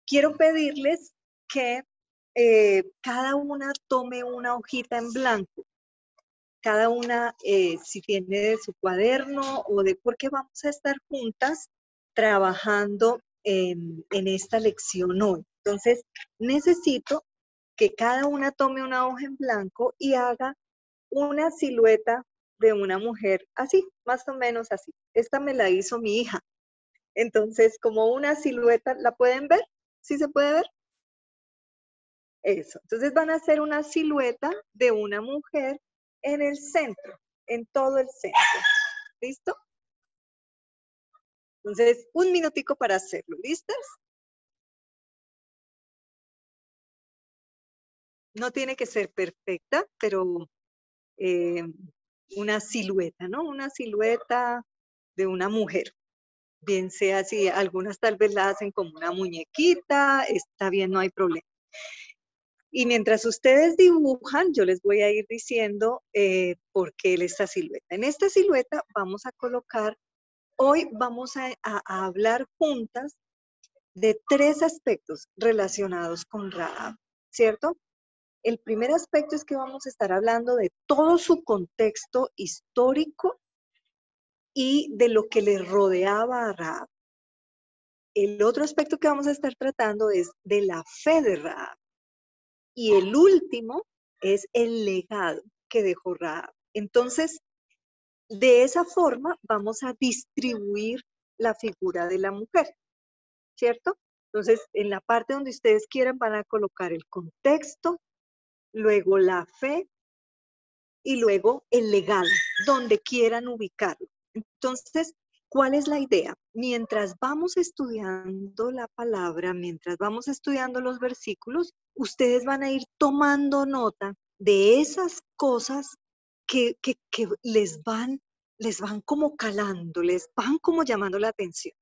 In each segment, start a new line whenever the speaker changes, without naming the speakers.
quiero pedirles que cada una tome una hojita en blanco. Cada una, si tiene de su cuaderno o de, porque vamos a estar juntas trabajando en esta lección hoy. Entonces, necesito que cada una tome una hoja en blanco y haga una silueta de una mujer, así, más o menos así. Esta me la hizo mi hija. Entonces, como una silueta, ¿la pueden ver? ¿Sí se puede ver? Eso. Entonces van a hacer una silueta de una mujer en el centro, en todo el centro. ¿Listo? Entonces, un minutico para hacerlo. ¿Listas? No tiene que ser perfecta, pero una silueta, ¿no? Una silueta de una mujer. Bien sea así, algunas tal vez la hacen como una muñequita, está bien, no hay problema. Y mientras ustedes dibujan, yo les voy a ir diciendo por qué esta silueta. En esta silueta vamos a colocar, hoy vamos a hablar juntas de 3 aspectos relacionados con Rahab, ¿cierto? El primer aspecto es que vamos a estar hablando de todo su contexto histórico y de lo que le rodeaba a Rahab. El otro aspecto que vamos a estar tratando es de la fe de Rahab. Y el último es el legado que dejó Rahab. Entonces, de esa forma vamos a distribuir la figura de la mujer, ¿cierto? Entonces, en la parte donde ustedes quieran van a colocar el contexto, luego la fe y luego el legado, donde quieran ubicarlo. Entonces, ¿cuál es la idea? Mientras vamos estudiando la palabra, mientras vamos estudiando los versículos, ustedes van a ir tomando nota de esas cosas que les van como calando, les van como llamando la atención.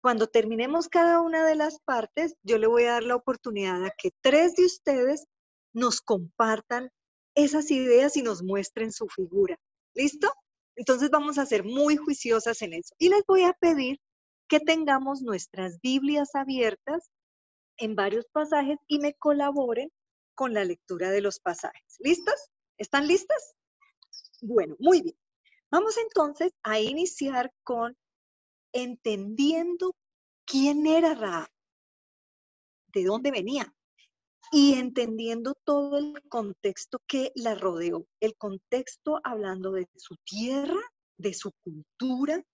Cuando terminemos cada una de las partes, yo le voy a dar la oportunidad a que 3 de ustedes nos compartan esas ideas y nos muestren su figura. ¿Listo? Entonces vamos a ser muy juiciosas en eso. Y les voy a pedir que tengamos nuestras Biblias abiertas en varios pasajes y me colaboren con la lectura de los pasajes. ¿Listas? ¿Están listas? Bueno, muy bien. Vamos entonces a iniciar con entendiendo quién era Rahab, de dónde venía, y entendiendo todo el contexto que la rodeó. El contexto hablando de su tierra, de su cultura,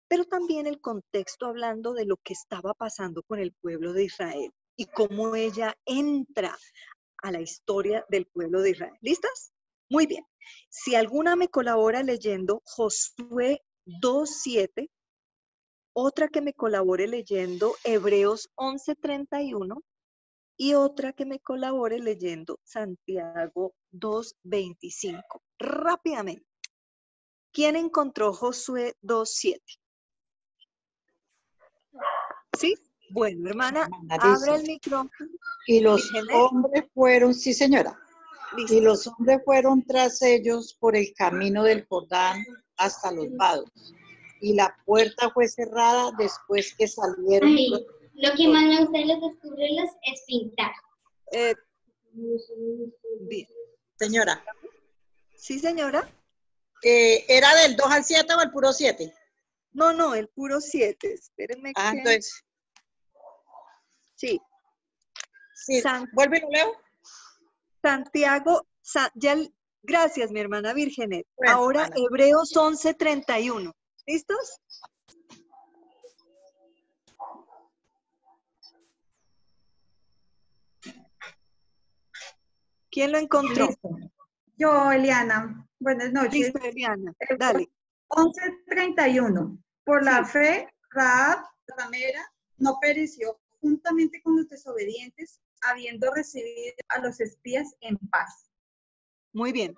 pero también el contexto hablando de lo que estaba pasando con el pueblo de Israel y cómo ella entra a la historia del pueblo de Israel. ¿Listas? Muy bien. Si alguna me colabora leyendo Josué 2:7, otra que me colabore leyendo Hebreos 11:31 y otra que me colabore leyendo Santiago 2:25. Rápidamente. ¿Quién encontró Josué 2:7? ¿Sí? Bueno, hermana, abra el micrófono.
Y los hombres fueron, sí señora,
Listo.
Y los hombres fueron tras ellos por el camino del Jordán hasta los vados. Y la puerta fue cerrada después que salieron.
Ay, lo que más me gusta de los descubrirlos es pintar.
Bien.
Señora.
Sí, señora.
¿Era del 2 al 7 o el puro 7?
No, el puro 7. Espérenme que...
entonces.
Sí.
¿Vuelve y lo leo?
Santiago, gracias, mi hermana Virgenet.
Bueno,
ahora
hermana.
Hebreos 11:31. ¿Listos? ¿Quién lo encontró?
Listo. Yo, Eliana. Buenas noches.
Listo, Eliana. Dale.
11:31. Por la fe, Rahab, la ramera, no pereció juntamente con los desobedientes, habiendo recibido a los espías en paz.
Muy bien,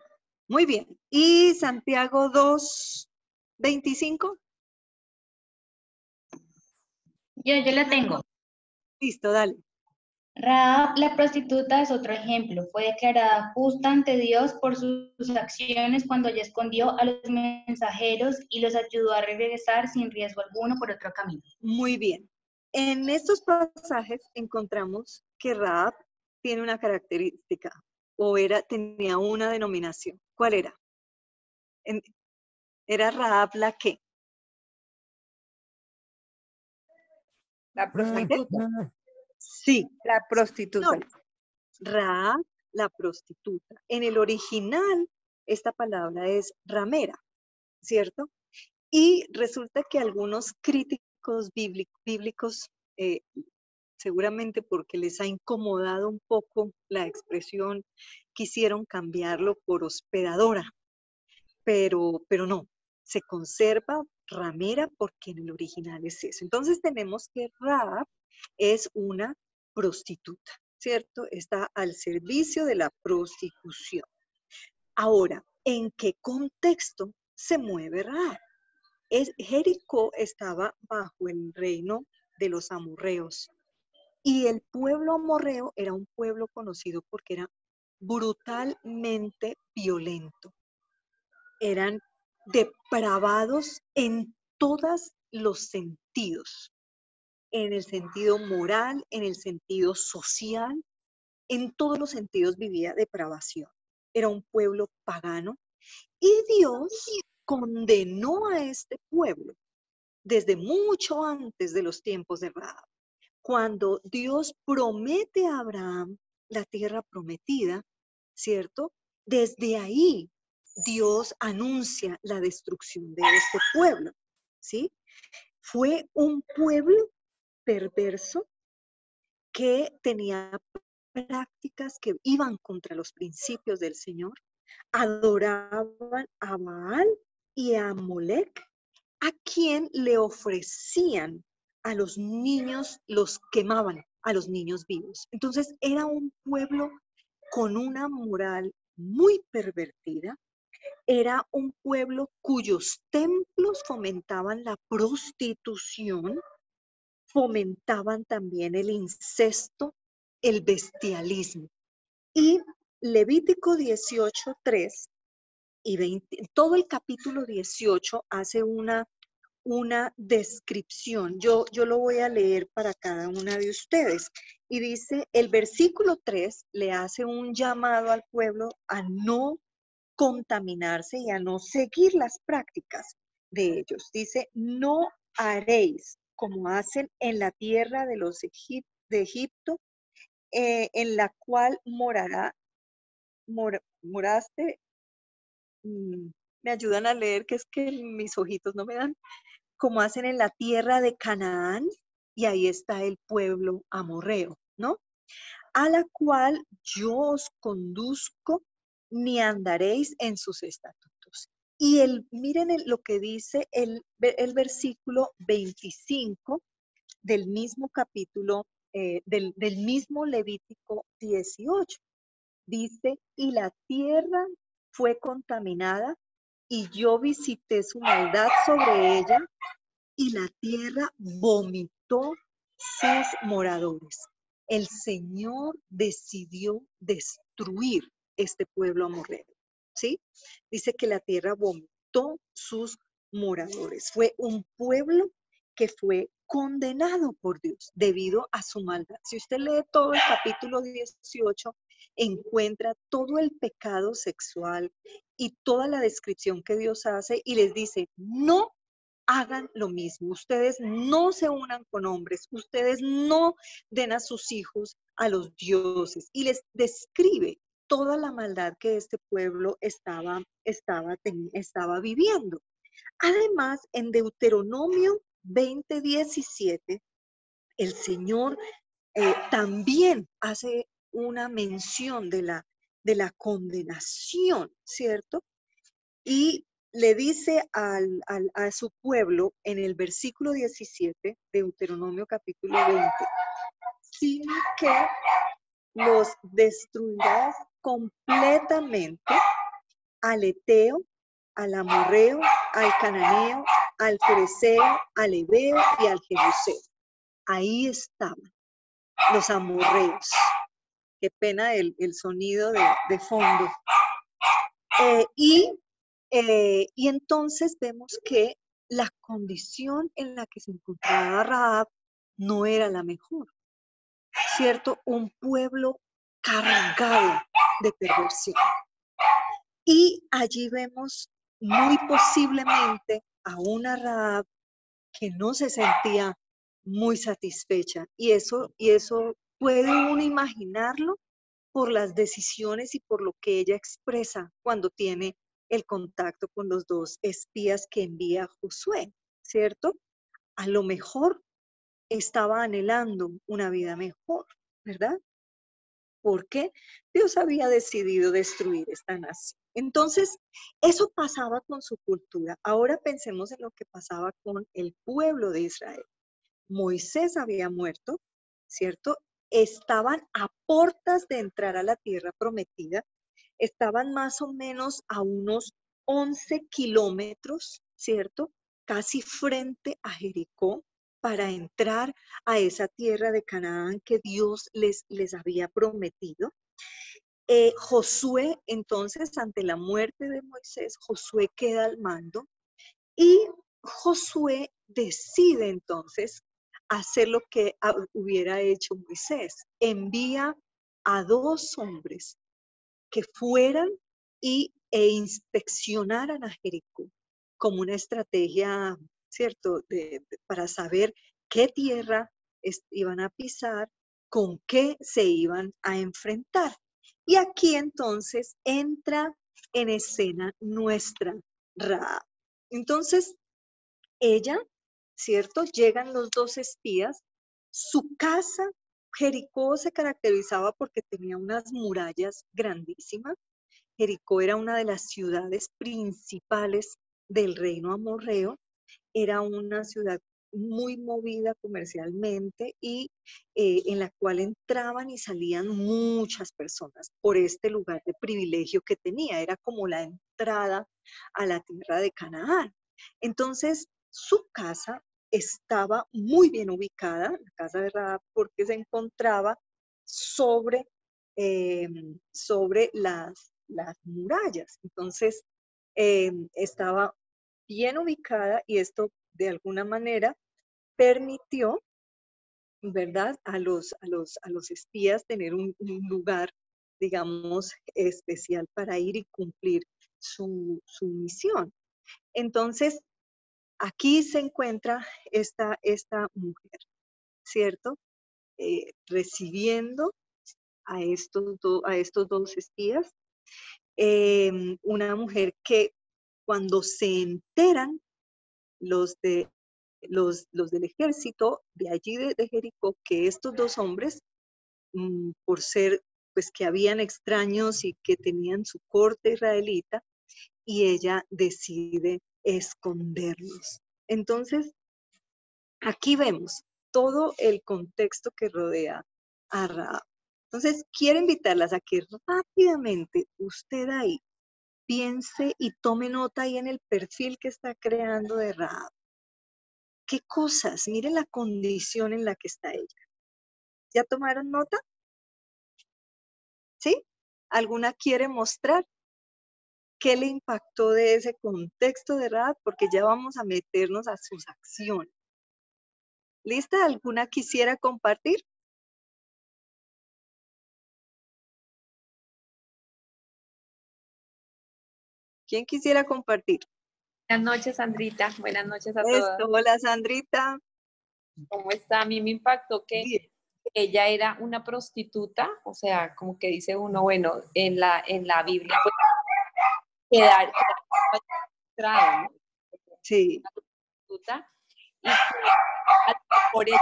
muy bien. ¿Y Santiago 2:25?
Yo lo tengo.
Listo, dale.
Rahab, la prostituta, es otro ejemplo. Fue declarada justa ante Dios por sus acciones cuando ella escondió a los mensajeros y los ayudó a regresar sin riesgo alguno por otro camino.
Muy bien. En estos pasajes encontramos que Rahab tiene una característica, tenía una denominación. ¿Cuál era? ¿Era Rahab la qué?
La prostituta.
Sí.
La prostituta.
No, Rahab, la prostituta. En el original, esta palabra es ramera, ¿cierto? Y resulta que algunos críticos bíblicos, seguramente porque les ha incomodado un poco la expresión, quisieron cambiarlo por hospedadora, pero no, se conserva ramera porque en el original es eso. Entonces tenemos que Rahab es una prostituta, ¿cierto? Está al servicio de la prostitución. Ahora, ¿en qué contexto se mueve Rahab? Jericó estaba bajo el reino de los amorreos y el pueblo amorreo era un pueblo conocido porque era brutalmente violento. Eran depravados en todos los sentidos, en el sentido moral, en el sentido social, en todos los sentidos vivía depravación. Era un pueblo pagano y Dios condenó a este pueblo desde mucho antes de los tiempos de Rahab. Cuando Dios promete a Abraham la tierra prometida, ¿cierto? Desde ahí Dios anuncia la destrucción de este pueblo, ¿sí? Fue un pueblo perverso que tenía prácticas que iban contra los principios del Señor, adoraban a Baal y a Molec, a quien le ofrecían a los niños, los quemaban a los niños vivos. Entonces era un pueblo con una moral muy pervertida, era un pueblo cuyos templos fomentaban la prostitución, fomentaban también el incesto, el bestialismo. Y Levítico 18:3 y 20, todo el capítulo 18 hace una descripción. Yo lo voy a leer para cada una de ustedes. Y dice, el versículo 3 le hace un llamado al pueblo a no contaminarse y a no seguir las prácticas de ellos. Dice, no haréis como hacen en la tierra de los de Egipto, en la cual moraste. Me ayudan a leer, que es que mis ojitos no me dan. Como hacen en la tierra de Canaán, y ahí está el pueblo amorreo, ¿no? A la cual yo os conduzco, ni andaréis en sus estatutos. Y miren lo que dice el versículo 25 del mismo capítulo, del mismo Levítico 18. Dice, y la tierra fue contaminada, y yo visité su maldad sobre ella, y la tierra vomitó sus moradores. El Señor decidió destruir este pueblo amorreo, ¿sí? Dice que la tierra vomitó sus moradores. Fue un pueblo que fue condenado por Dios debido a su maldad. Si usted lee todo el capítulo 18, encuentra todo el pecado sexual y toda la descripción que Dios hace y les dice, no hagan lo mismo. Ustedes no se unan con hombres, ustedes no den a sus hijos a los dioses. Y les describe toda la maldad que este pueblo estaba viviendo. Además, en Deuteronomio 20:17, el Señor también hace una mención de la condenación, ¿cierto? Y le dice a su pueblo en el versículo 17, Deuteronomio capítulo 20, sino que los destruirás completamente al Eteo, al Amorreo, al Cananeo, al Fereceo, al Heveo y al Jebuseo. Ahí estaban los amorreos. Qué pena el sonido de fondo. Y entonces vemos que la condición en la que se encontraba Rahab no era la mejor, ¿cierto? Un pueblo cargado de perversión. Y allí vemos muy posiblemente a una Rahab que no se sentía muy satisfecha. Y eso puede uno imaginarlo por las decisiones y por lo que ella expresa cuando tiene el contacto con los dos espías que envía Josué, ¿cierto? A lo mejor estaba anhelando una vida mejor, ¿verdad? Porque Dios había decidido destruir esta nación. Entonces, eso pasaba con su cultura. Ahora pensemos en lo que pasaba con el pueblo de Israel. Moisés había muerto, ¿cierto? Estaban a puertas de entrar a la tierra prometida. Estaban más o menos a unos 11 kilómetros, ¿cierto? Casi frente a Jericó para entrar a esa tierra de Canaán que Dios les había prometido. Josué, entonces, ante la muerte de Moisés, Josué queda al mando y Josué decide entonces hacer lo que hubiera hecho Moisés. Envía a 2 hombres que fueran e inspeccionaran a Jericó como una estrategia, ¿cierto?, para saber qué tierra iban a pisar, con qué se iban a enfrentar. Y aquí entonces entra en escena nuestra Rahab. Entonces, ella, ¿cierto? Llegan los 2 espías, su casa, Jericó se caracterizaba porque tenía unas murallas grandísimas. Jericó era una de las ciudades principales del reino amorreo, era una ciudad muy movida comercialmente y en la cual entraban y salían muchas personas por este lugar de privilegio que tenía, era como la entrada a la tierra de Canaán. Entonces, su casa estaba muy bien ubicada, la casa de Rahab, porque se encontraba sobre, sobre las murallas. Entonces, estaba bien ubicada y esto de alguna manera permitió, ¿verdad?, a los espías tener un lugar, digamos, especial para ir y cumplir su misión. Entonces, aquí se encuentra esta mujer, ¿cierto? Recibiendo a estos 2 espías, una mujer que cuando se enteran los del ejército de allí de Jericó, que estos 2 hombres, por ser, pues que habían extraños y que tenían su corte israelita, y ella decide esconderlos. Entonces, aquí vemos todo el contexto que rodea a Rahab. Entonces, quiero invitarlas a que rápidamente usted ahí piense y tome nota ahí en el perfil que está creando de Rahab. ¿Qué cosas? Miren la condición en la que está ella. ¿Ya tomaron nota? ¿Sí? ¿Alguna quiere mostrar qué le impactó de ese contexto de Rahab? Porque ya vamos a meternos a sus acciones. ¿Lista? ¿Alguna quisiera compartir? ¿Quién quisiera compartir?
Buenas noches, Sandrita. Buenas noches a todos.
Hola, Sandrita.
¿Cómo está? A mí me impactó que
Bien.
ella era una prostituta, o sea, como que dice uno, bueno, en la Biblia pues quedar registrado, ¿no?
Sí.
Una prostituta, y que por ella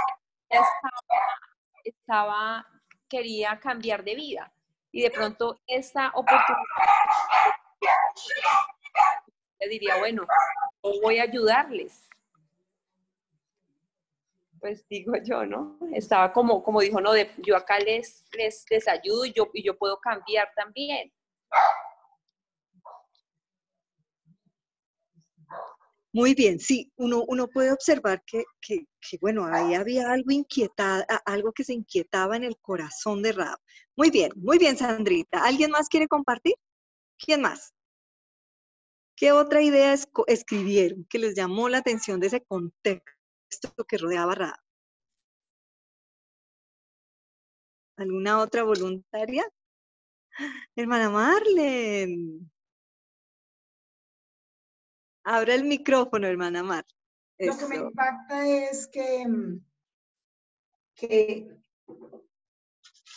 quería cambiar de vida. Y de pronto esta oportunidad le diría, bueno, yo voy a ayudarles. Pues digo yo, ¿no? Estaba como dijo, no, yo acá les ayudo y yo puedo cambiar también.
Muy bien, sí, uno puede observar que, bueno, ahí había algo que se inquietaba en el corazón de Rahab. Muy bien, Sandrita. ¿Alguien más quiere compartir? ¿Quién más? ¿Qué otra idea escribieron que les llamó la atención de ese contexto que rodeaba a Rahab? ¿Alguna otra voluntaria? Hermana Marlen. Abra el micrófono, hermana Mar.
Lo que me
Eso.
impacta es que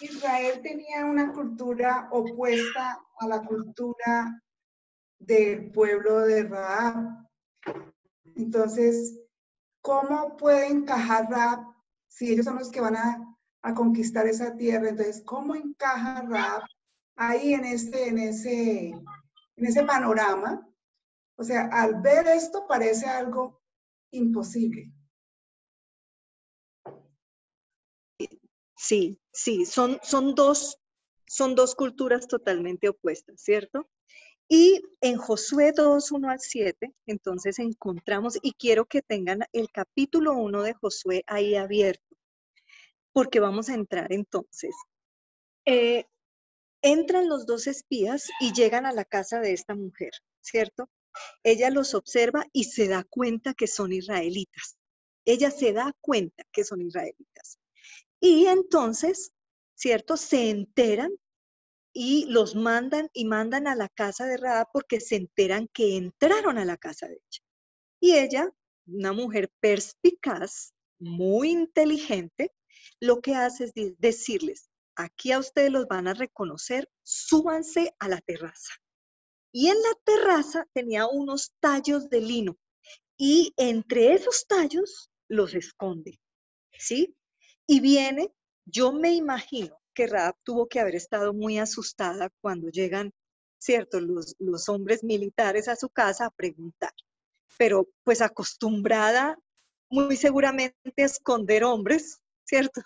Israel tenía una cultura opuesta a la cultura del pueblo de Rahab. Entonces, ¿cómo puede encajar Rahab si ellos son los que van a conquistar esa tierra? Entonces, ¿cómo encaja Rahab ahí en ese panorama? O sea, al ver esto parece algo imposible.
Sí, sí, son dos culturas totalmente opuestas, ¿cierto? Y en Josué 2, 1 al 7, entonces encontramos, y quiero que tengan el capítulo 1 de Josué ahí abierto, porque vamos a entrar entonces. Entran los dos espías y llegan a la casa de esta mujer, ¿cierto? Ella los observa y se da cuenta que son israelitas. Ella se da cuenta que son israelitas. Y entonces, ¿cierto? Se enteran y los mandan a la casa de Rahab porque se enteran que entraron a la casa de ella. Y ella, una mujer perspicaz, muy inteligente, lo que hace es decirles, aquí a ustedes los van a reconocer, súbanse a la terraza. Y en la terraza tenía unos tallos de lino y entre esos tallos los esconde, ¿sí? Y viene, yo me imagino que Rahab tuvo que haber estado muy asustada cuando llegan, ¿cierto? Los hombres militares a su casa a preguntar, pero pues acostumbrada muy seguramente a esconder hombres, ¿cierto?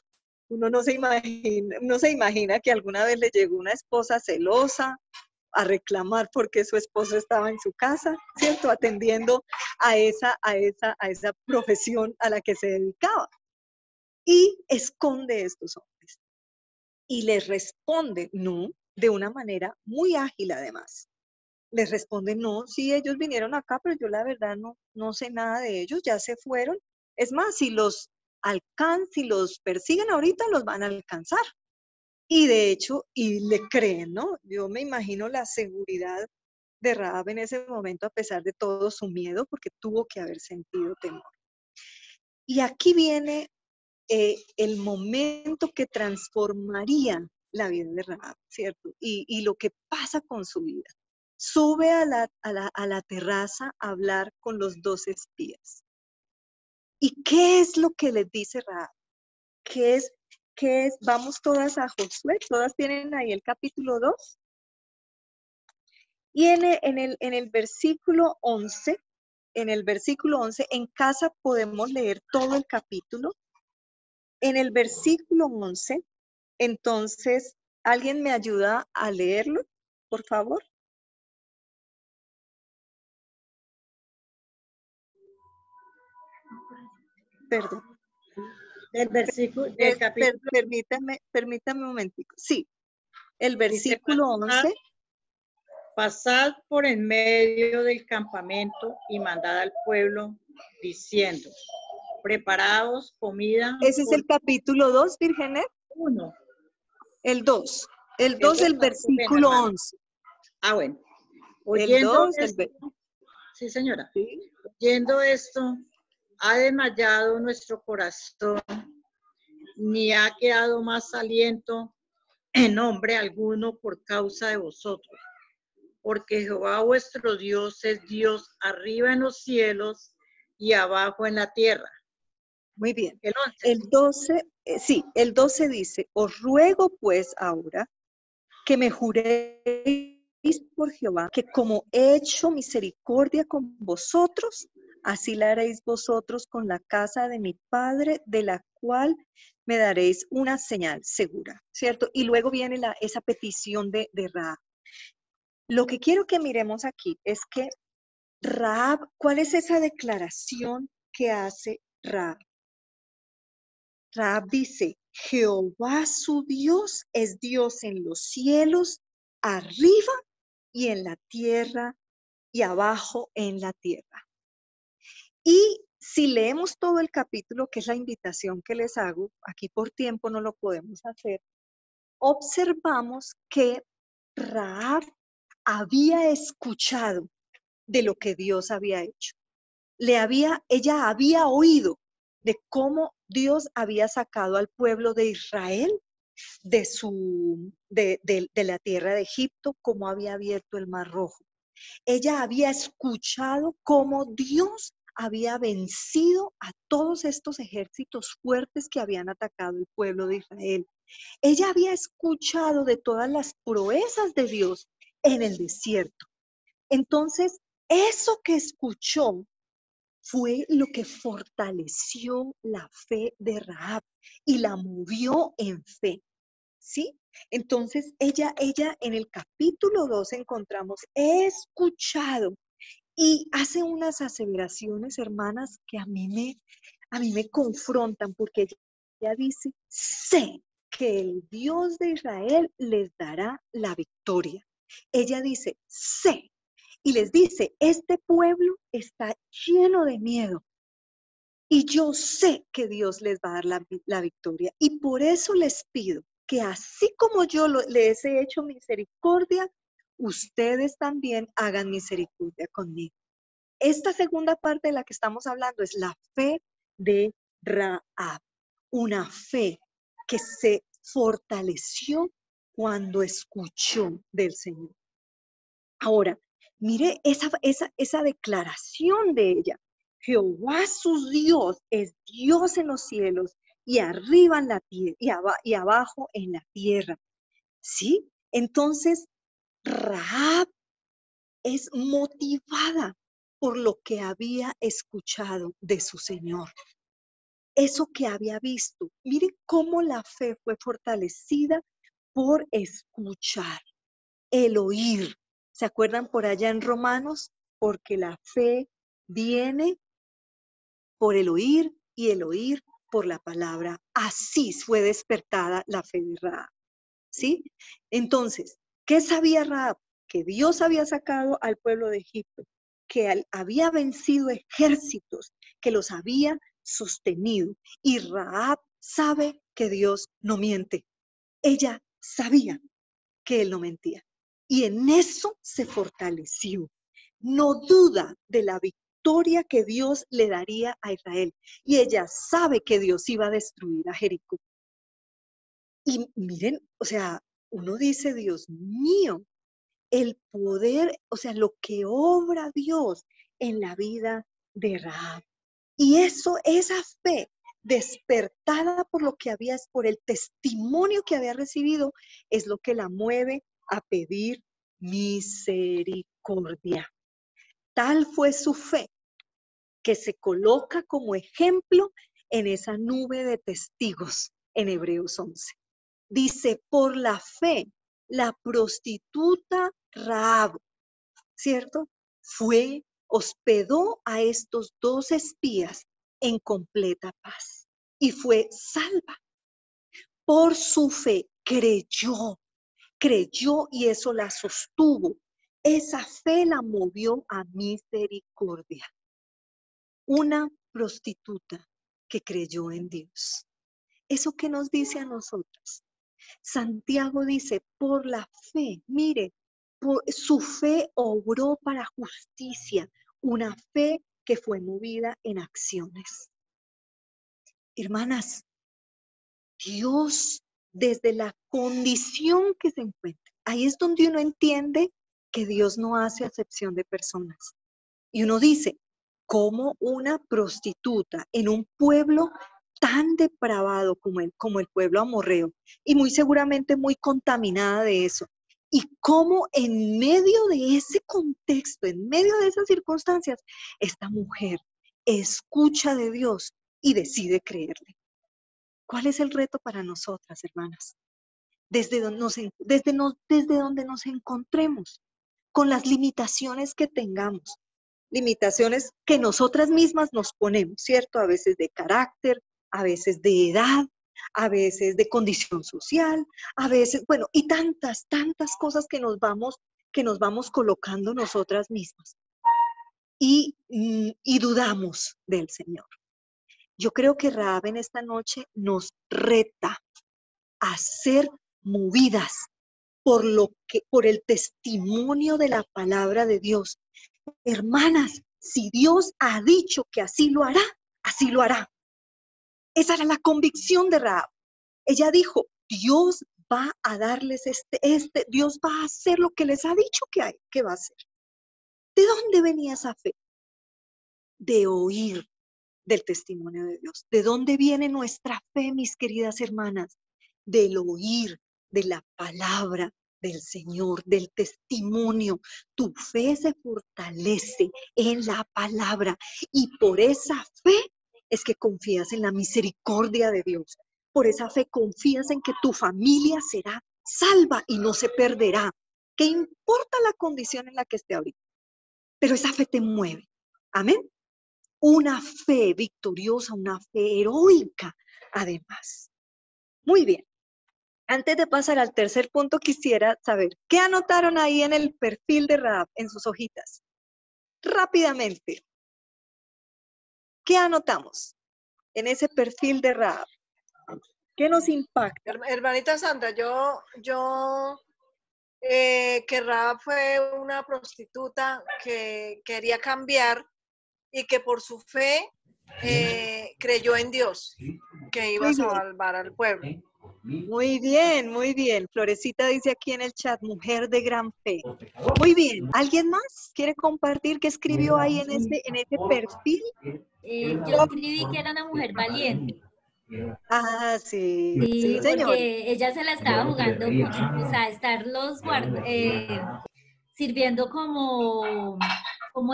Uno no se imagina que alguna vez le llegó una esposa celosa a reclamar porque su esposo estaba en su casa, ¿cierto? Atendiendo a esa profesión a la que se dedicaba. Y esconde a estos hombres. Y les responde, no, de una manera muy ágil además. Les responde, no, sí, ellos vinieron acá, pero yo la verdad no sé nada de ellos, ya se fueron. Es más, si los persiguen ahorita, los van a alcanzar. Y de hecho, y le creen, ¿no? Yo me imagino la seguridad de Rahab en ese momento, a pesar de todo su miedo, porque tuvo que haber sentido temor. Y aquí viene el momento que transformaría la vida de Rahab, ¿cierto? Y lo que pasa con su vida. Sube a la terraza a hablar con los dos espías. ¿Y qué es lo que les dice Rahab? ¿Qué es? Vamos todas a Josué, todas tienen ahí el capítulo 2. Y en el versículo 11, en casa podemos leer todo el capítulo. En el versículo 11, entonces, ¿alguien me ayuda a leerlo, por favor? Perdón.
Del versículo, del capítulo.
Permítame un momentico. Sí, el versículo 11.
Pasad por en medio del campamento y mandad al pueblo diciendo, preparaos comida.
Ese es el capítulo 2, Virgenet.
1.
El 2. El 2 del versículo 11.
Ah, bueno.
Oyendo
sí, señora.
¿Sí?
Oyendo esto, ha desmayado nuestro corazón, ni ha quedado más aliento en hombre alguno por causa de vosotros. Porque Jehová vuestro Dios es Dios arriba en los cielos y abajo en la tierra.
Muy bien.
El 11.
El 12, el 12 dice, os ruego pues ahora que me juréis por Jehová, que como he hecho misericordia con vosotros, así la haréis vosotros con la casa de mi padre, de la cual me daréis una señal segura, ¿cierto? Y luego viene esa petición de Rahab. Lo que quiero que miremos aquí es que Rahab, ¿cuál es esa declaración que hace Rahab? Rahab dice, Jehová su Dios es Dios en los cielos, arriba y en la tierra y abajo en la tierra. Y si leemos todo el capítulo, que es la invitación que les hago, aquí por tiempo no lo podemos hacer, observamos que Rahab había escuchado de lo que Dios había hecho. Ella había oído de cómo Dios había sacado al pueblo de Israel de la tierra de Egipto, cómo había abierto el Mar Rojo. Ella había escuchado cómo Dios había vencido a todos estos ejércitos fuertes que habían atacado el pueblo de Israel. Ella había escuchado de todas las proezas de Dios en el desierto. Entonces, eso que escuchó fue lo que fortaleció la fe de Rahab y la movió en fe, ¿sí? Entonces, ella en el capítulo 2 encontramos, he escuchado, y hace unas aseveraciones, hermanas, que a mí me confrontan, porque ella dice, sé que el Dios de Israel les dará la victoria. Ella dice, sé, y les dice, este pueblo está lleno de miedo, y yo sé que Dios les va a dar la victoria, y por eso les pido que así como yo les he hecho misericordia, ustedes también hagan misericordia conmigo. Esta segunda parte de la que estamos hablando es la fe de Rahab, una fe que se fortaleció cuando escuchó del Señor. Ahora, mire esa declaración de ella. Jehová su Dios es Dios en los cielos y arriba en la tierra y abajo en la tierra. ¿Sí? Entonces, Rahab es motivada por lo que había escuchado de su Señor. Eso que había visto. Mire cómo la fe fue fortalecida por escuchar, el oír. ¿Se acuerdan por allá en Romanos? Porque la fe viene por el oír y el oír por la palabra. Así fue despertada la fe de Rahab. ¿Sí? Entonces, ¿qué sabía Rahab? Que Dios había sacado al pueblo de Egipto, que había vencido ejércitos, que los había sostenido. Y Rahab sabe que Dios no miente. Ella sabía que él no mentía. Y en eso se fortaleció. No duda de la victoria que Dios le daría a Israel. Y ella sabe que Dios iba a destruir a Jericó. Y miren, o sea, uno dice, Dios mío, el poder, o sea, lo que obra Dios en la vida de Rahab. Y esa fe despertada por lo que había, por el testimonio que había recibido, es lo que la mueve a pedir misericordia. Tal fue su fe que se coloca como ejemplo en esa nube de testigos en Hebreos 11. Dice, por la fe, la prostituta Rahab, ¿cierto? Hospedó a estos 2 espías en completa paz y fue salva. Por su fe creyó y eso la sostuvo. Esa fe la movió a misericordia. Una prostituta que creyó en Dios. ¿Eso qué nos dice a nosotras? Santiago dice, por la fe, mire, su fe obró para justicia, una fe que fue movida en acciones. Hermanas, Dios, desde la condición que se encuentra, ahí es donde uno entiende que Dios no hace acepción de personas. Y uno dice, ¿cómo una prostituta en un pueblo tan depravado como el pueblo amorreo, y muy seguramente muy contaminada de eso, y cómo en medio de ese contexto, en medio de esas circunstancias, esta mujer escucha de Dios y decide creerle? ¿Cuál es el reto para nosotras, hermanas? Desde donde nos encontremos, con las limitaciones que tengamos, limitaciones que nosotras mismas nos ponemos, ¿cierto? A veces de carácter, a veces de edad, a veces de condición social, a veces, bueno, y tantas cosas que nos vamos colocando nosotras mismas. Y dudamos del Señor. Yo creo que Rahab en esta noche nos reta a ser movidas por el testimonio de la palabra de Dios. Hermanas, si Dios ha dicho que así lo hará, así lo hará. Esa era la convicción de Rahab. Ella dijo, Dios va a darles Dios va a hacer lo que les ha dicho que va a hacer. ¿De dónde venía esa fe? De oír del testimonio de Dios. ¿De dónde viene nuestra fe, mis queridas hermanas? Del oír de la palabra del Señor, del testimonio. Tu fe se fortalece en la palabra y por esa fe es que confías en la misericordia de Dios. Por esa fe confías en que tu familia será salva y no se perderá. ¿Qué importa la condición en la que esté ahorita? Pero esa fe te mueve. Amén. Una fe victoriosa, una fe heroica, además. Muy bien. Antes de pasar al tercer punto, quisiera saber, ¿qué anotaron ahí en el perfil de Rahab, en sus hojitas? Rápidamente. ¿Qué anotamos en ese perfil de Rahab? ¿Qué nos impacta?
Hermanita Sandra, que Rahab fue una prostituta que quería cambiar y que por su fe creyó en Dios, que iba a salvar al pueblo.
Muy bien, muy bien. Florecita dice aquí en el chat, mujer de gran fe. Muy bien. ¿Alguien más quiere compartir qué escribió ahí en ese perfil?
Yo escribí que era una mujer valiente.
Ah, sí,
Sí,
sí, señor.
porque ella se la estaba jugando, o sea, estarlos sirviendo como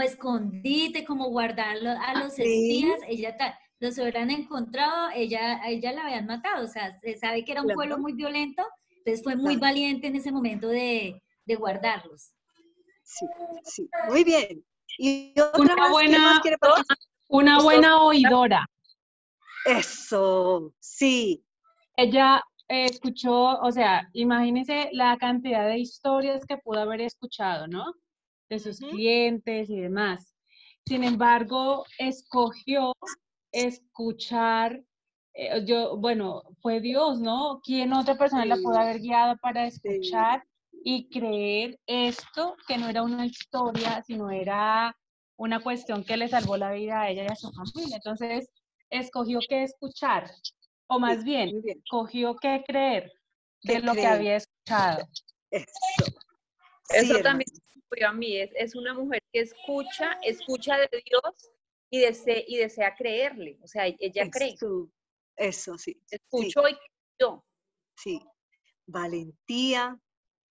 escondite, como guardarlo a los espías. Los hubieran encontrado, ella la habían matado, o sea, se sabe que era un pueblo muy violento, entonces fue muy valiente en ese momento de guardarlos.
Sí, sí, muy bien. Y otra más, ¿quién más quiere participar?
Una buena oidora.
Eso, sí.
Ella escuchó, o sea, imagínense la cantidad de historias que pudo haber escuchado, ¿no? De sus clientes y demás. Sin embargo, escogió escuchar, bueno, fue Dios, ¿no? ¿Quién otra persona la pudo haber guiado para escuchar y creer esto, que no era una historia, sino era una cuestión que le salvó la vida a ella y a su familia? Entonces, escogió que escuchar, o más bien, escogió que creer de lo que había escuchado. Eso también me ocurrió a mí, es una mujer que escucha de Dios y desea creerle, o sea, ella cree.
Eso, sí.
Escuchó y creyó.
Sí, valentía,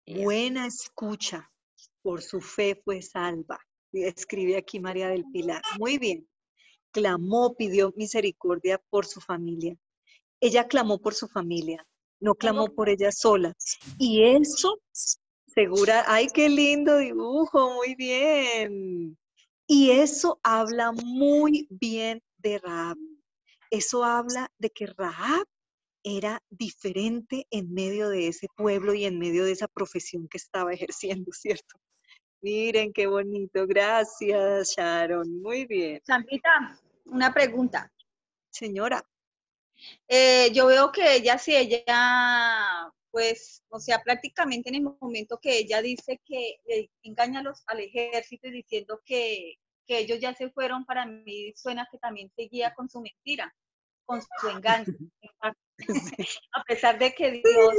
buena escucha, por su fe fue salva. Escribe aquí María del Pilar. Muy bien. Clamó, pidió misericordia por su familia. Ella clamó por su familia, no clamó por ella sola. Y eso, ay, qué lindo dibujo, muy bien. Y eso habla muy bien de Rahab. Eso habla de que Rahab era diferente en medio de ese pueblo y en medio de esa profesión que estaba ejerciendo, ¿cierto? Miren qué bonito. Gracias, Sharon. Muy bien.
Sandrita, una pregunta.
Señora.
Yo veo que ella, pues, o sea, prácticamente en el momento que ella dice que engaña al ejército y diciendo que ellos ya se fueron, para mí suena que también seguía con su mentira, con su engaño. A pesar de que Dios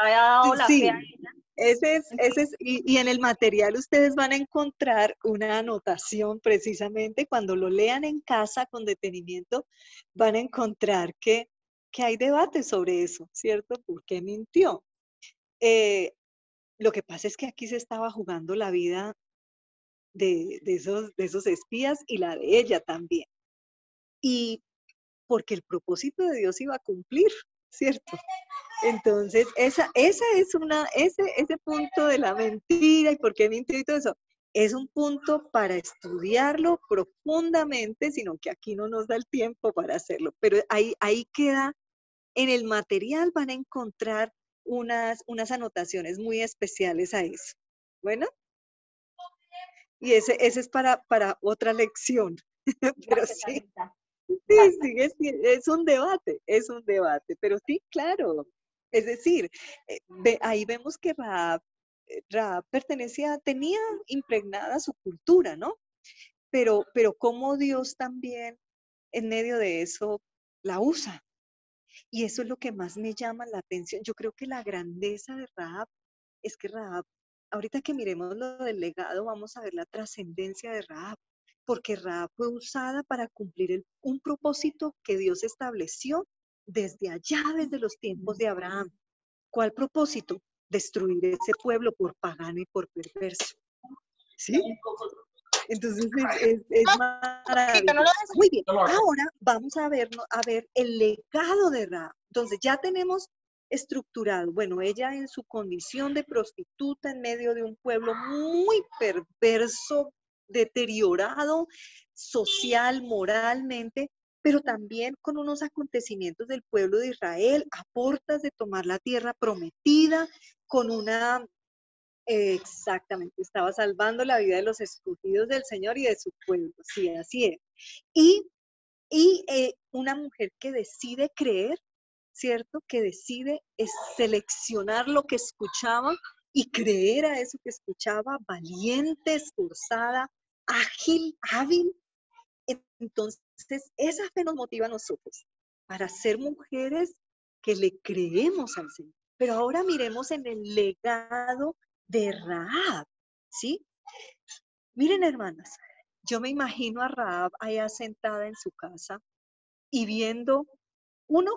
había dado la fe a ella.
Ese es, y en el material ustedes van a encontrar una anotación precisamente, cuando lo lean en casa con detenimiento, van a encontrar que hay debate sobre eso, ¿cierto? ¿Por qué mintió? Lo que pasa es que aquí se estaba jugando la vida de esos espías y la de ella también. Y porque el propósito de Dios iba a cumplir, ¿cierto? Entonces, ese punto de la mentira y por qué mintió y todo eso, es un punto para estudiarlo profundamente, sino que aquí no nos da el tiempo para hacerlo. Pero ahí queda, en el material van a encontrar unas anotaciones muy especiales a eso. Bueno, y ese es para otra lección. Pero sí. Sí, es un debate, pero sí, claro, Es decir, ahí vemos que Rahab tenía impregnada su cultura, ¿no? Pero cómo Dios también en medio de eso la usa. Y eso es lo que más me llama la atención. Yo creo que la grandeza de Rahab es que Rahab, ahorita que miremos lo del legado, vamos a ver la trascendencia de Rahab, porque Rahab fue usada para cumplir un propósito que Dios estableció desde allá, desde los tiempos de Abraham. ¿Cuál propósito? Destruir ese pueblo por pagano y por perverso. ¿Sí? Entonces es maravilloso. Muy bien, ahora vamos a ver el legado de Rahab. Entonces ya tenemos estructurado, bueno, ella en su condición de prostituta en medio de un pueblo muy perverso, deteriorado social, moralmente, pero también con unos acontecimientos del pueblo de Israel, a portas de tomar la tierra prometida, con una... Exactamente, estaba salvando la vida de los escogidos del Señor y de su pueblo, sí, así es. Y una mujer que decide creer, ¿cierto? Que decide seleccionar lo que escuchaba y creer a eso que escuchaba, valiente, esforzada, ágil, hábil. Entonces, esa fe nos motiva a nosotros para ser mujeres que le creemos al Señor. Pero ahora miremos en el legado de Rahab, ¿sí? Miren, hermanas, yo me imagino a Rahab allá sentada en su casa y viendo,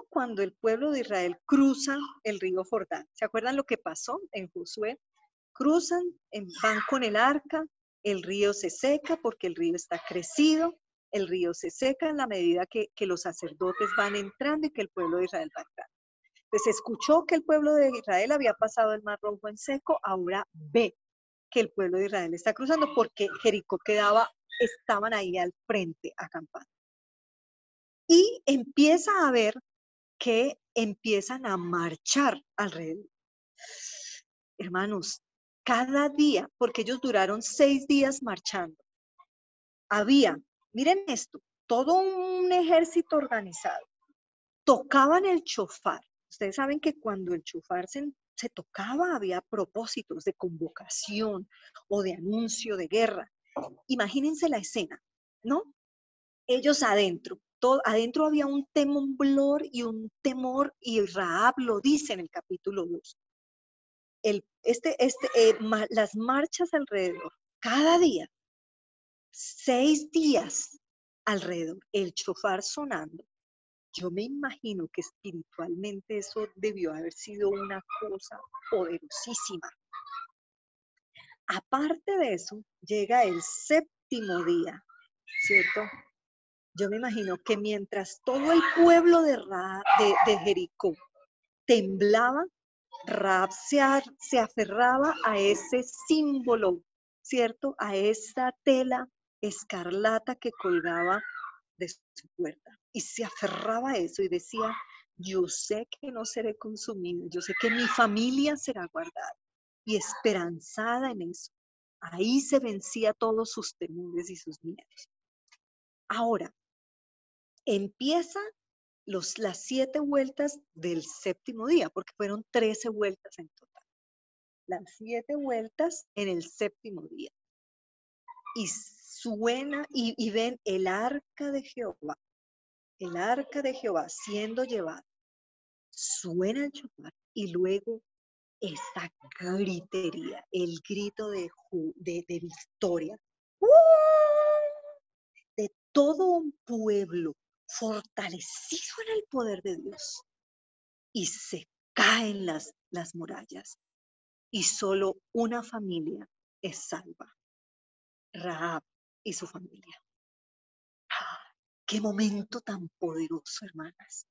cuando el pueblo de Israel cruza el río Jordán. ¿Se acuerdan lo que pasó en Josué? Cruzan, van con el arca, el río se seca porque el río está crecido, el río se seca en la medida que los sacerdotes van entrando y que el pueblo de Israel va entrando. Pues escuchó que el pueblo de Israel había pasado el Mar Rojo en seco, ahora ve que el pueblo de Israel está cruzando porque Jericó estaban ahí al frente acampando. Y empieza a ver que empiezan a marchar alrededor. Hermanos, cada día, porque ellos duraron 6 días marchando, miren esto, todo un ejército organizado, tocaban el shofar. Ustedes saben que cuando el shofar se tocaba había propósitos de convocación o de anuncio de guerra. Imagínense la escena, ¿no? Ellos adentro, adentro había un temblor y un temor, y Rahab lo dice en el capítulo 2. Las marchas alrededor, cada día, 6 días alrededor, el shofar sonando. Yo me imagino que espiritualmente eso debió haber sido una cosa poderosísima. Aparte de eso, llega el 7º día, ¿cierto? Yo me imagino que mientras todo el pueblo de Jericó temblaba, Rahab se aferraba a ese símbolo, ¿cierto? A esa tela escarlata que colgaba de su puerta. Y se aferraba a eso y decía, yo sé que no seré consumida, yo sé que mi familia será guardada. Y esperanzada en eso, ahí se vencía todos sus temores y sus miedos. Ahora, empieza las 7 vueltas del 7º día, porque fueron 13 vueltas en total. Las 7 vueltas en el 7º día. Y suena, y ven el arca de Jehová siendo llevada. Suena el shofar y luego esa gritería, el grito de victoria. De todo un pueblo fortalecido en el poder de Dios. Y se caen las murallas. Y solo una familia es salva. Rahab y su familia. ¡Qué momento tan poderoso, hermanas!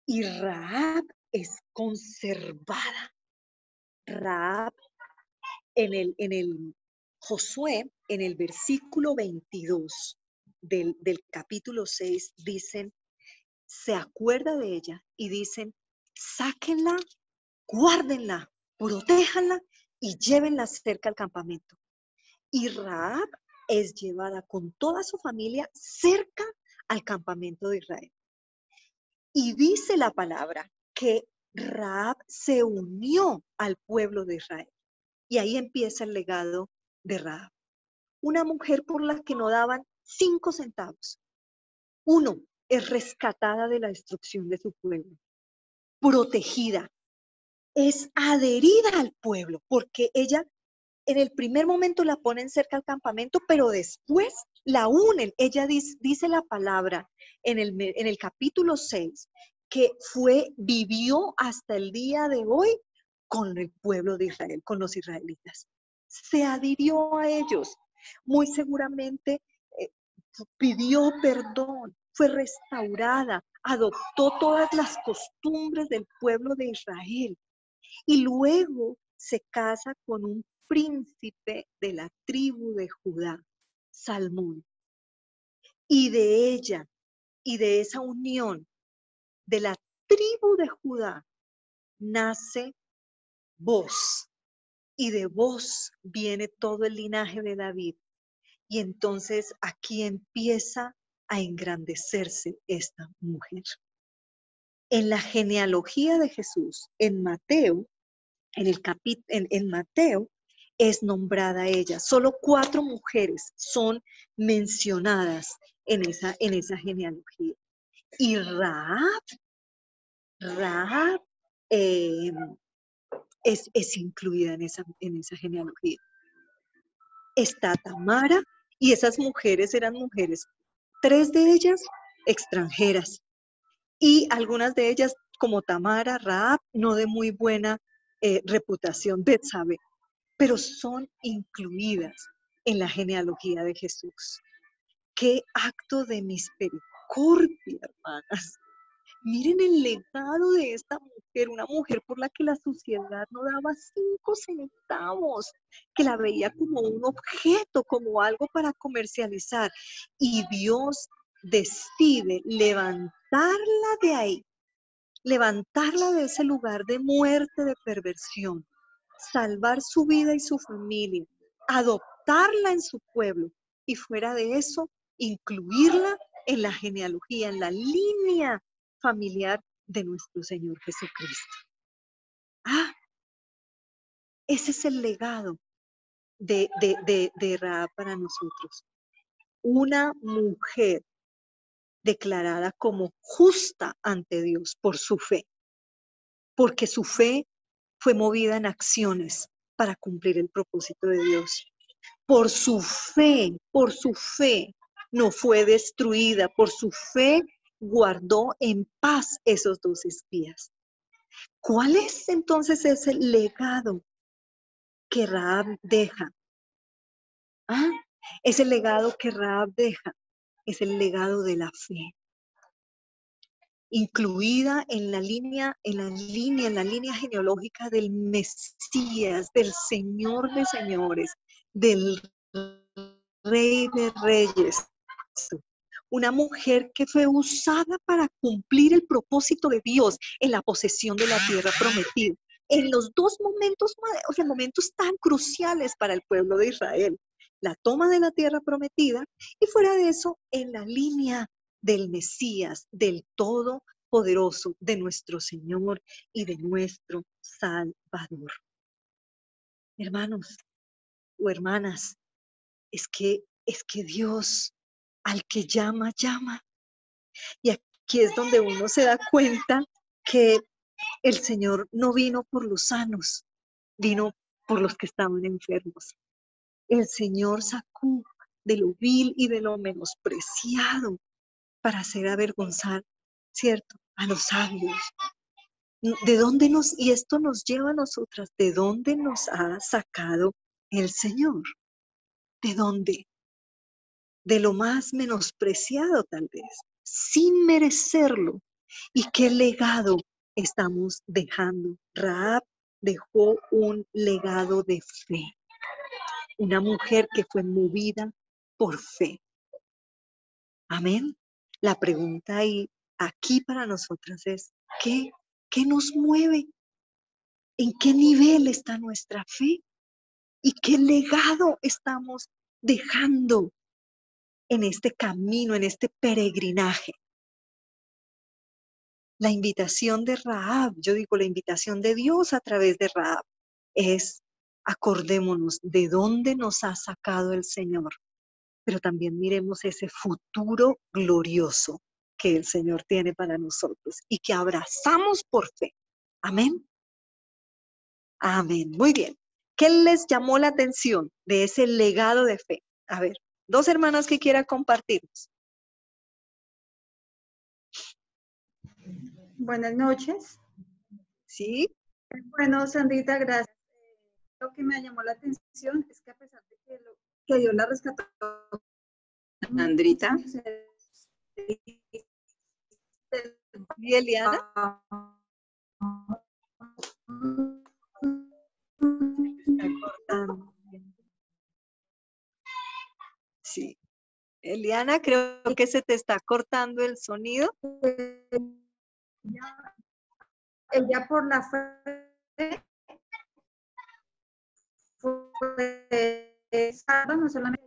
Y Rahab es conservada. Rahab en el Josué, en el versículo 22 del capítulo 6, dicen, se acuerda de ella y dicen, sáquenla, guárdenla, protéjanla y llévenla cerca al campamento. Y Rahab es llevada con toda su familia cerca al campamento de Israel. Y dice la palabra que Rahab se unió al pueblo de Israel. Y ahí empieza el legado de Rahab. Una mujer por la que no daban 5 centavos. Uno, es rescatada de la destrucción de su pueblo, protegida, es adherida al pueblo, porque ella en el primer momento la ponen cerca al campamento, pero después la unen. Ella dice la palabra en el capítulo 6, que vivió hasta el día de hoy con el pueblo de Israel, con los israelitas. Se adhirió a ellos. Muy seguramente pidió perdón, fue restaurada, adoptó todas las costumbres del pueblo de Israel y luego se casa con un príncipe de la tribu de Judá, Salmón. Y de ella y de esa unión de la tribu de Judá nace Boz. Y de Boz viene todo el linaje de David. Y entonces aquí empieza a engrandecerse esta mujer. En la genealogía de Jesús, en Mateo, en Mateo es nombrada ella. Solo 4 mujeres son mencionadas en esa genealogía. Y Rahab es incluida en esa genealogía. Está Tamara, y esas mujeres eran mujeres, 3 de ellas extranjeras, y algunas de ellas, como Tamara, Rahab, no de muy buena reputación, Betsabé, pero son incluidas en la genealogía de Jesús. ¡Qué acto de misericordia, hermanas! Miren el legado de esta mujer, una mujer por la que la sociedad no daba 5 centavos, que la veía como un objeto, como algo para comercializar. Y Dios decide levantarla de ahí, levantarla de ese lugar de muerte, de perversión, salvar su vida y su familia, adoptarla en su pueblo y fuera de eso, incluirla en la genealogía, en la línea familiar de nuestro Señor Jesucristo. Ese es el legado de Rahab para nosotros. Una mujer declarada como justa ante Dios por su fe, porque su fe fue movida en acciones para cumplir el propósito de Dios. Por su fe no fue destruida, por su fe guardó en paz esos 2 espías. ¿Cuál es entonces ese legado que Rahab deja? Ese legado que Rahab deja es el legado de la fe, incluida en la línea genealógica del Mesías, del Señor de señores, del Rey de reyes. Una mujer que fue usada para cumplir el propósito de Dios en la posesión de la tierra prometida. En los 2 momentos tan cruciales para el pueblo de Israel. La toma de la tierra prometida y fuera de eso, en la línea del Mesías, del Todopoderoso, de nuestro Señor y de nuestro Salvador. Hermanos o hermanas, es que Dios, al que llama, llama. Y aquí es donde uno se da cuenta que el Señor no vino por los sanos, vino por los que estaban enfermos. El Señor sacó de lo vil y de lo menospreciado para hacer avergonzar, ¿cierto?, a los sabios. Y esto nos lleva a nosotras, ¿de dónde nos ha sacado el Señor? ¿De dónde? De lo más menospreciado tal vez, sin merecerlo. ¿Y qué legado estamos dejando? Rahab dejó un legado de fe, una mujer que fue movida por fe. Amén. La pregunta aquí para nosotras es, ¿qué nos mueve? ¿En qué nivel está nuestra fe? ¿Y qué legado estamos dejando en este camino, en este peregrinaje? La invitación de Rahab, yo digo la invitación de Dios a través de Rahab, es acordémonos de dónde nos ha sacado el Señor, pero también miremos ese futuro glorioso que el Señor tiene para nosotros y que abrazamos por fe. Amén. Amén. Muy bien. ¿Qué les llamó la atención de ese legado de fe? A ver, dos hermanas que quieran compartirnos.
Buenas noches.
¿Sí?
Bueno, Sandrita, gracias. Lo que me llamó la atención es que a pesar de que Dios la rescató,
Sandrita. ¿Y Eliana? Está cortando. Sí. Eliana, creo que se te está cortando el sonido.
Ella por la fe fue salva, no solamente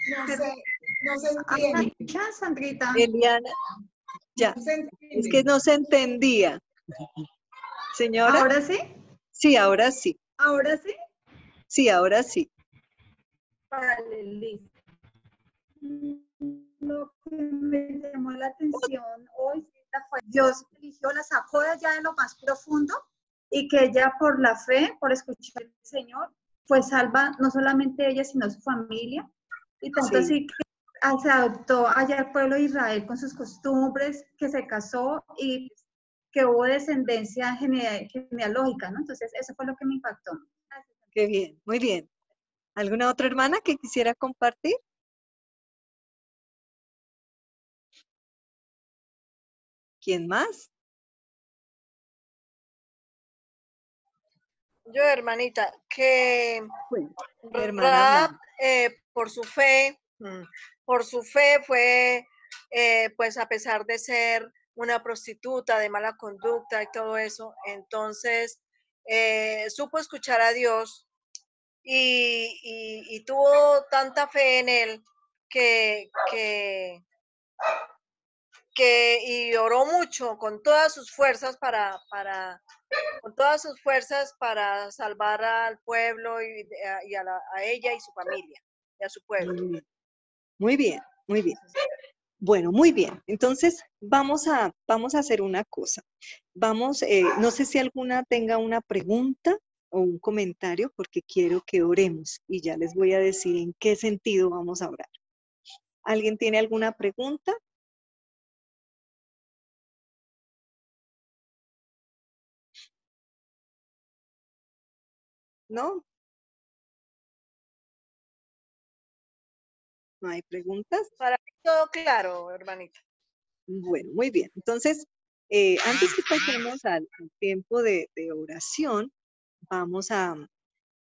No se entiende.
¿Escucha, Sandrita?
Eliana, ya,
No se
es
entiende.
que no se entendía. Señora,
¿Ahora sí?
sí, ahora sí.
¿Ahora sí?
Sí, ahora sí.
Vale, listo. Lo que me llamó la atención hoy fue Dios eligió, la sacó de allá de lo más profundo y que ella por la fe, por escuchar al Señor, fue salva no solamente ella, sino su familia. Y tanto
Sí.
así que se adoptó allá el pueblo de Israel con sus costumbres, que se casó y que hubo descendencia genealógica, ¿no? Entonces, eso fue lo que me impactó.
Qué bien, muy bien. ¿Alguna otra hermana que quisiera compartir? ¿Quién más?
Yo, hermanita, que
Bueno, hermana
Rahab, por su fe fue, pues a pesar de ser una prostituta de mala conducta y todo eso, entonces supo escuchar a Dios y tuvo tanta fe en él que, que, y oró mucho con todas sus fuerzas con todas sus fuerzas para salvar al pueblo y a ella y su familia y a su pueblo.
Muy bien, muy bien, muy bien. Bueno, muy bien. Entonces, vamos a hacer una cosa. No sé si alguna tenga una pregunta o un comentario, porque quiero que oremos y ya les voy a decir en qué sentido vamos a orar. ¿Alguien tiene alguna pregunta? ¿No? ¿No hay preguntas?
Para mí todo claro, hermanita.
Bueno, muy bien. Entonces, antes que pasemos al tiempo de oración,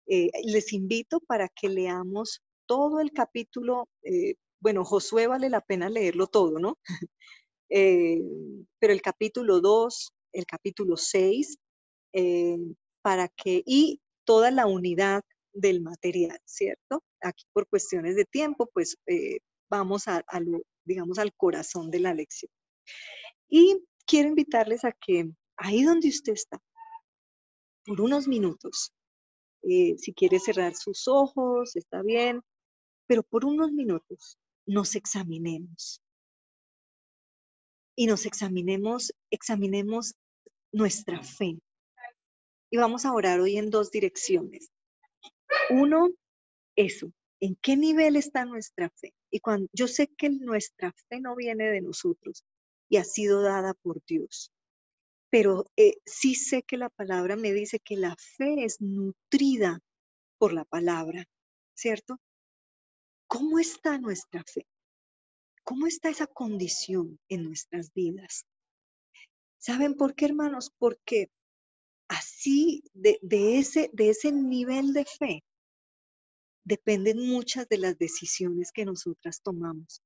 les invito para que leamos todo el capítulo. Bueno, Josué vale la pena leerlo todo, ¿no? Pero el capítulo 2, el capítulo 6, y toda la unidad del material, ¿cierto? Aquí por cuestiones de tiempo, pues vamos digamos, al corazón de la lección. Y quiero invitarles a que ahí donde usted está, por unos minutos, si quiere cerrar sus ojos, está bien, pero por unos minutos nos examinemos. Y examinemos nuestra fe. Y vamos a orar hoy en dos direcciones. Uno, eso, ¿en qué nivel está nuestra fe? Y cuando yo sé que nuestra fe no viene de nosotros y ha sido dada por Dios, pero sí sé que la palabra me dice que la fe es nutrida por la palabra, ¿cierto? ¿Cómo está nuestra fe? ¿Cómo está esa condición en nuestras vidas? ¿Saben por qué, hermanos? Porque así, de ese nivel de fe, dependen muchas de las decisiones que nosotras tomamos,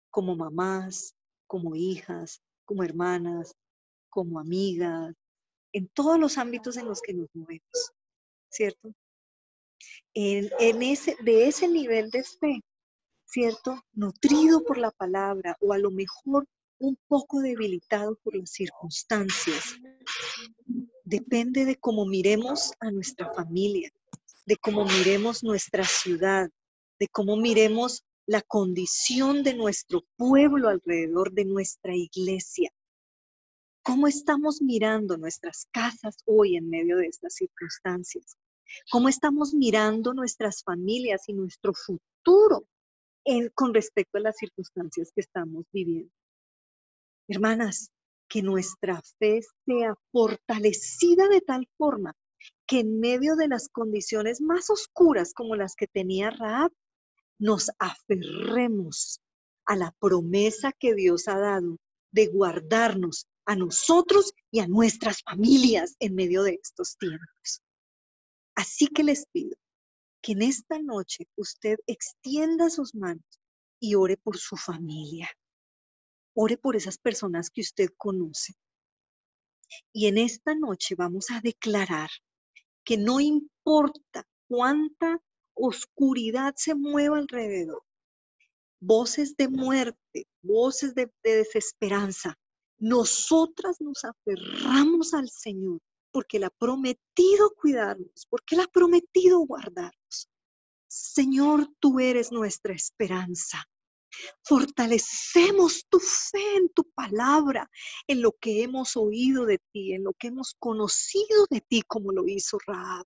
como mamás, como hijas, como hermanas, como amigas, en todos los ámbitos en los que nos movemos, ¿cierto? De ese nivel de fe, ¿cierto? Nutrido por la palabra, o a lo mejor un poco debilitado por las circunstancias. Depende de cómo miremos a nuestra familia, de cómo miremos nuestra ciudad, de cómo miremos la condición de nuestro pueblo alrededor de nuestra iglesia. ¿Cómo estamos mirando nuestras casas hoy en medio de estas circunstancias? ¿Cómo estamos mirando nuestras familias y nuestro futuro con respecto a las circunstancias que estamos viviendo? Hermanas, que nuestra fe sea fortalecida de tal forma que en medio de las condiciones más oscuras como las que tenía Rahab, nos aferremos a la promesa que Dios ha dado de guardarnos a nosotros y a nuestras familias en medio de estos tiempos. Así que les pido que en esta noche usted extienda sus manos y ore por su familia. Ore por esas personas que usted conoce. Y en esta noche vamos a declarar que no importa cuánta oscuridad se mueva alrededor, voces de muerte, voces de desesperanza, nosotras nos aferramos al Señor porque Él ha prometido cuidarnos, porque Él ha prometido guardarnos. Señor, tú eres nuestra esperanza. Fortalecemos tu fe en tu palabra, en lo que hemos oído de ti, en lo que hemos conocido de ti, como lo hizo Rahab.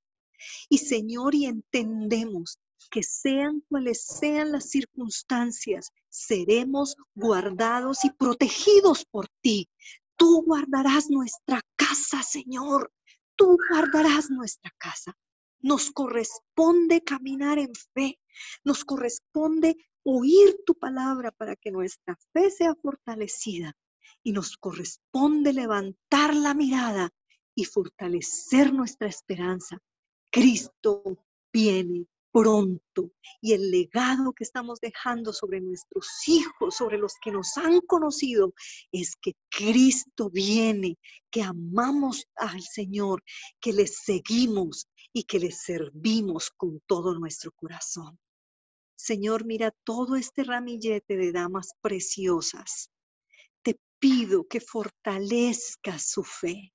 Y Señor, y entendemos que sean cuales sean las circunstancias, seremos guardados y protegidos por ti. Tú guardarás nuestra casa, Señor. Tú guardarás nuestra casa. Nos corresponde caminar en fe. Nos corresponde oír tu palabra para que nuestra fe sea fortalecida. Y nos corresponde levantar la mirada y fortalecer nuestra esperanza. Cristo viene pronto y el legado que estamos dejando sobre nuestros hijos, sobre los que nos han conocido, es que Cristo viene, que amamos al Señor, que le seguimos y que le servimos con todo nuestro corazón. Señor, mira todo este ramillete de damas preciosas. Te pido que fortalezcas su fe.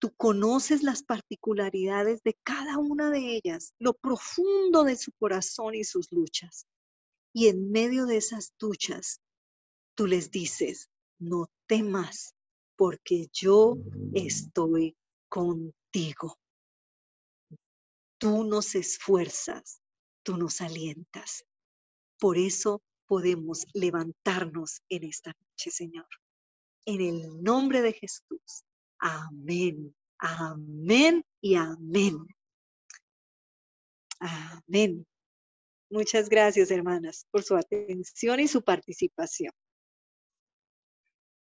Tú conoces las particularidades de cada una de ellas, lo profundo de su corazón y sus luchas. Y en medio de esas luchas, tú les dices, no temas, porque yo estoy contigo. Tú nos esfuerzas, tú nos alientas. Por eso podemos levantarnos en esta noche, Señor. En el nombre de Jesús. Amén, amén y amén. Amén. Muchas gracias, hermanas, por su atención y su participación.